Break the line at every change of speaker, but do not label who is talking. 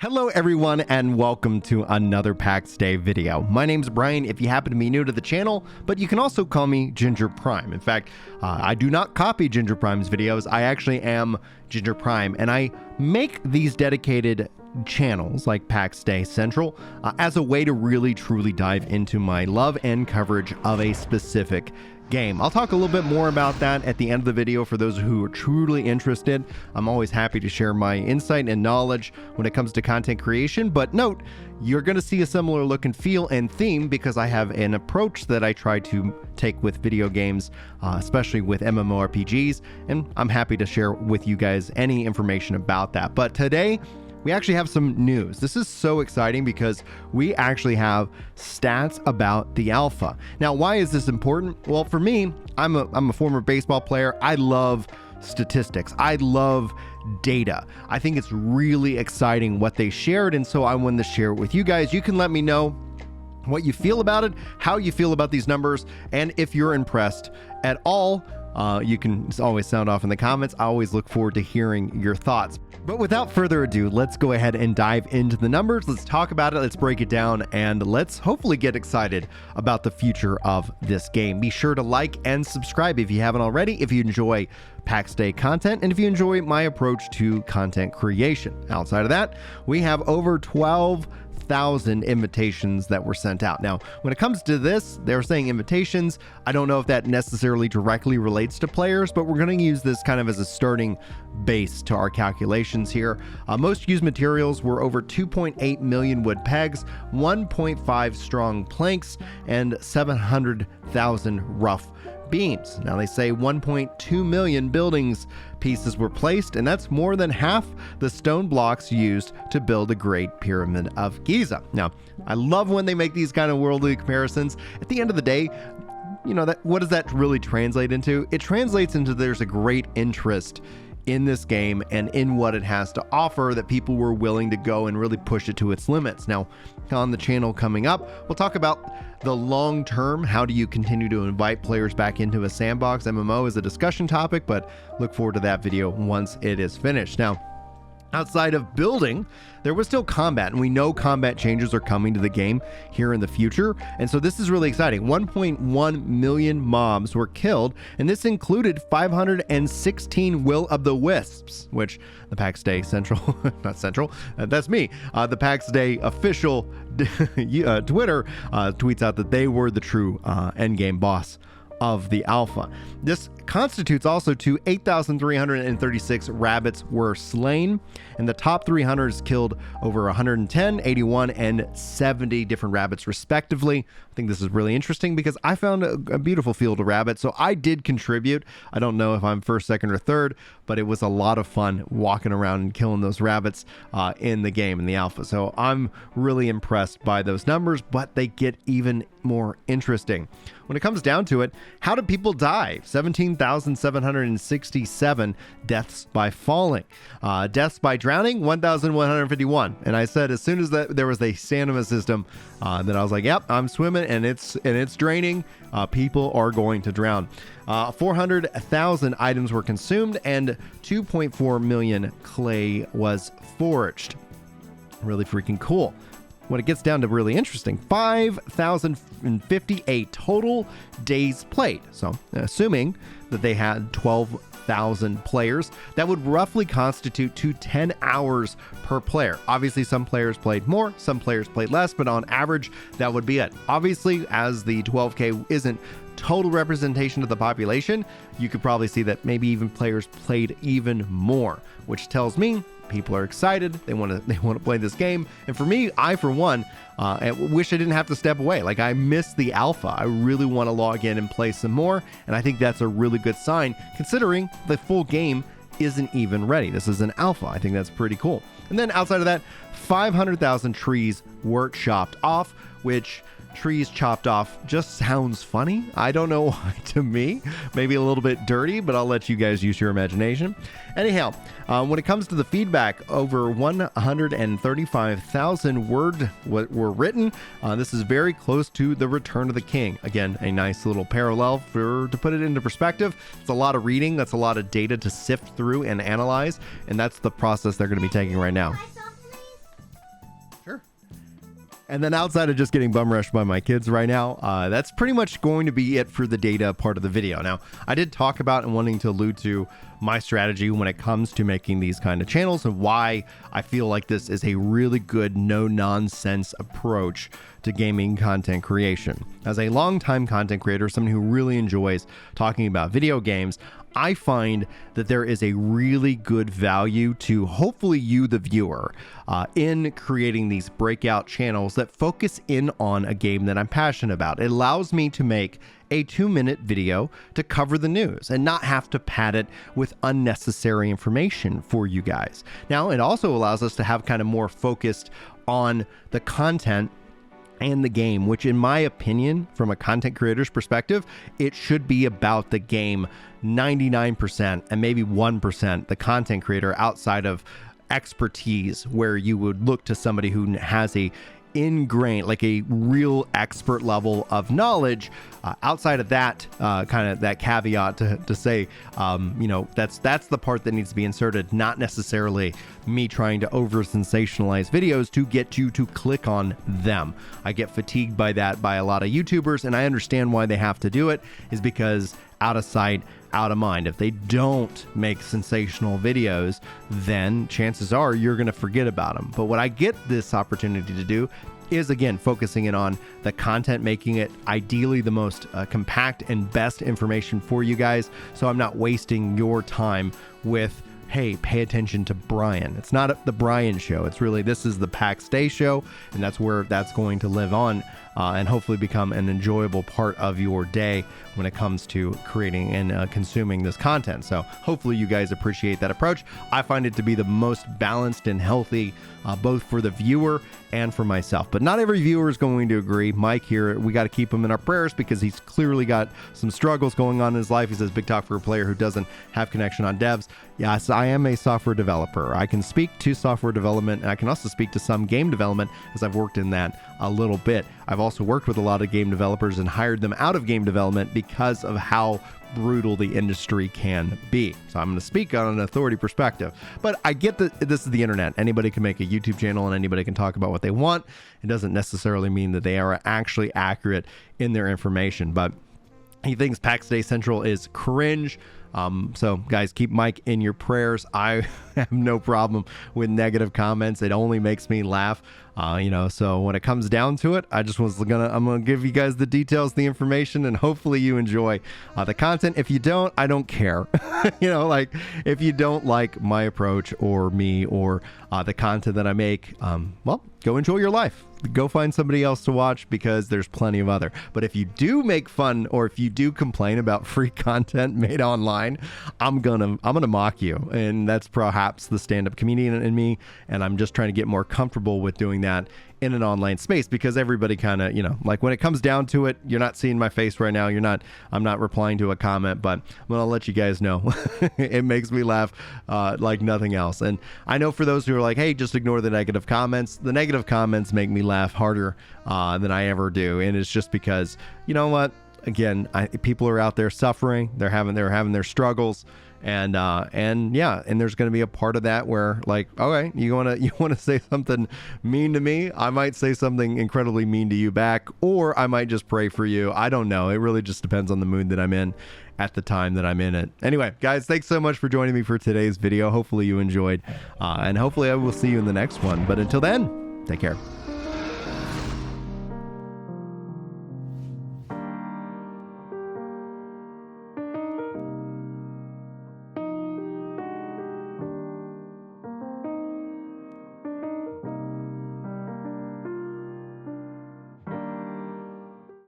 Hello everyone and welcome to another Pax Dei video. My name's Brian if you happen to be new to the channel, but you can also call me Ginger Prime. In fact, I do not copy Ginger Prime's videos. I actually am Ginger Prime, and I make these dedicated channels like Pax Dei Central as a way to really truly dive into my love and coverage of a specific game. I'll talk a little bit more about that at the end of the video for those who are truly interested. I'm always happy to share my insight and knowledge when it comes to content creation, but note, you're going to see a similar look and feel and theme because I have an approach that I try to take with video games, especially with MMORPGs, and I'm happy to share with you guys any information about that. But today, we actually have some news. This is so exciting because we actually have stats about the alpha. Now, why is this important? Well, for me, I'm a former baseball player. I love statistics. I love data. I think it's really exciting what they shared, and so I wanted to share it with you guys. You can let me know what you feel about it, how you feel about these numbers, and if you're impressed at all. You can always sound off in the comments. I always look forward to hearing your thoughts. But without further ado, let's go ahead and dive into the numbers. Let's talk about it. Let's break it down, and let's hopefully get excited about the future of this game. Be sure to like and subscribe if you haven't already, if you enjoy Pax Dei content, and if you enjoy my approach to content creation. Outside of that, we have over 12,000 invitations that were sent out. Now, when it comes to this, they're saying invitations. I don't know if that necessarily directly relates to players, but we're going to use this kind of as a starting base to our calculations here. Most used materials were over 2.8 million wood pegs, 1.5 strong planks, and 700,000 rough beams. Now they say 1.2 million buildings pieces were placed, and that's more than half the stone blocks used to build the Great Pyramid of Giza. Now, I love when they make these kind of worldly comparisons. At the end of the day, you know, what does that really translate into? It translates into there's a great interest in this game and in what it has to offer, that people were willing to go and really push it to its limits. Now, on the channel coming up, we'll talk about the long term. How do you continue to invite players back into a sandbox? MMO is a discussion topic, but look forward to that video once it is finished. Now, outside of building, there was still combat, and we know combat changes are coming to the game here in the future, and so this is really exciting. 1.1 million mobs were killed, and this included 516 Will-o'-the-Wisps, which the Pax Dei Central, not Central, that's me, the Pax Dei official Twitter tweets out that they were the true endgame boss of the alpha. This constitutes also to 8,336 rabbits were slain, and the top 300s killed over 110, 81, and 70 different rabbits respectively. I think this is really interesting because I found a beautiful field of rabbits, so I did contribute. I don't know if I'm first, second, or third, but it was a lot of fun walking around and killing those rabbits in the game, in the alpha. So I'm really impressed by those numbers, but they get even more interesting. When it comes down to it, how do people die? 17,767 deaths by falling. Deaths by drowning, 1,151. And I said as soon as there was a stamina system, that I was like, yep, I'm swimming and it's draining. People are going to drown. 400,000 items were consumed, and 2.4 million clay was foraged. Really freaking cool. When it gets down to really interesting, 5,058 total days played. So assuming that they had 12,000 players, that would roughly constitute to 10 hours per player. Obviously, some players played more, some players played less, but on average, that would be it. Obviously, as the 12K isn't total representation of the population, you could probably see that maybe even players played even more, which tells me people are excited. They want to play this game. And for me, I, for one, wish I didn't have to step away. Like, I miss the alpha. I really want to log in and play some more. And I think that's a really good sign, considering the full game isn't even ready. This is an alpha. I think that's pretty cool. And then outside of that, 500,000 trees were chopped off, which trees chopped off just sounds funny. I don't know why to me. Maybe a little bit dirty, but I'll let you guys use your imagination. Anyhow, when it comes to the feedback, over 135,000 words were written. This is very close to the Return of the King. Again, a nice little parallel. To put it into perspective, it's a lot of reading. That's a lot of data to sift through and analyze, and that's the process they're going to be taking right now. Sure. And then outside of just getting bum rushed by my kids right now, that's pretty much going to be it for the data part of the video. Now, I did talk about and wanting to allude to my strategy when it comes to making these kind of channels and why I feel like this is a really good no-nonsense approach to gaming content creation. As a longtime content creator, someone who really enjoys talking about video games, I find that there is a really good value to hopefully you, the viewer, in creating these breakout channels that focus in on a game that I'm passionate about. It allows me to make a 2-minute video to cover the news and not have to pad it with unnecessary information for you guys. Now, it also allows us to have kind of more focused on the content and the game, which in my opinion, from a content creator's perspective, it should be about the game 99% and maybe 1% the content creator outside of expertise, where you would look to somebody who has a ingrained, like a real expert level of knowledge. Outside of that, kind of that caveat to say, you know, that's the part that needs to be inserted, not necessarily me trying to over sensationalize videos to get you to click on them. I get fatigued by that by a lot of YouTubers, and I understand why they have to do it, is because out of sight, out of mind. If they don't make sensational videos, then chances are you're going to forget about them. But what I get this opportunity to do is, again, focusing in on the content, making it ideally the most compact and best information for you guys, so I'm not wasting your time with, hey, pay attention to Brian. It's not the Brian show. It's really, this is the Pax Dei show, and that's where that's going to live on and hopefully become an enjoyable part of your day when it comes to creating and consuming this content. So hopefully you guys appreciate that approach. I find it to be the most balanced and healthy, both for the viewer and for myself. But not every viewer is going to agree. Mike here, we got to keep him in our prayers because he's clearly got some struggles going on in his life. He says, big talk for a player who doesn't have connection on devs. Yes, I am a software developer. I can speak to software development, and I can also speak to some game development, as I've worked in that a little bit. I've also worked with a lot of game developers and hired them out of game development because of how brutal the industry can be. So I'm going to speak on an authority perspective. But I get that this is the internet. Anybody can make a YouTube channel and anybody can talk about what they want. It doesn't necessarily mean that they are actually accurate in their information. But he thinks Pax Dei Central is cringe. So guys, keep Mike in your prayers. I have no problem with negative comments. It only makes me laugh. You know, so when it comes down to it, I'm gonna give you guys the details, the information, and hopefully you enjoy the content. If you don't, I don't care. You know, like if you don't like my approach or me or the content that I make, well, go enjoy your life. Go find somebody else to watch because there's plenty of other. But if you do make fun or if you do complain about free content made online, I'm gonna mock you, and that's perhaps the stand-up comedian in me. And I'm just trying to get more comfortable with doing that in an online space because everybody kind of, you know, like when it comes down to it, you're not seeing my face right now. I'm not replying to a comment, but I'm gonna let you guys know. It makes me laugh like nothing else. And I know for those who are like, hey, just ignore the negative comments. The negative comments make me laugh harder than I ever do. And it's just because, you know what? Again, people are out there suffering. They're having their struggles. And yeah, and there's going to be a part of that where, like, okay, you want to say something mean to me, I might say something incredibly mean to you back, or I might just pray for you. I don't know. It really just depends on the mood that I'm in at the time that I'm in it. Anyway, guys, thanks so much for joining me for today's video. Hopefully you enjoyed, and hopefully I will see you in the next one. But until then, take care.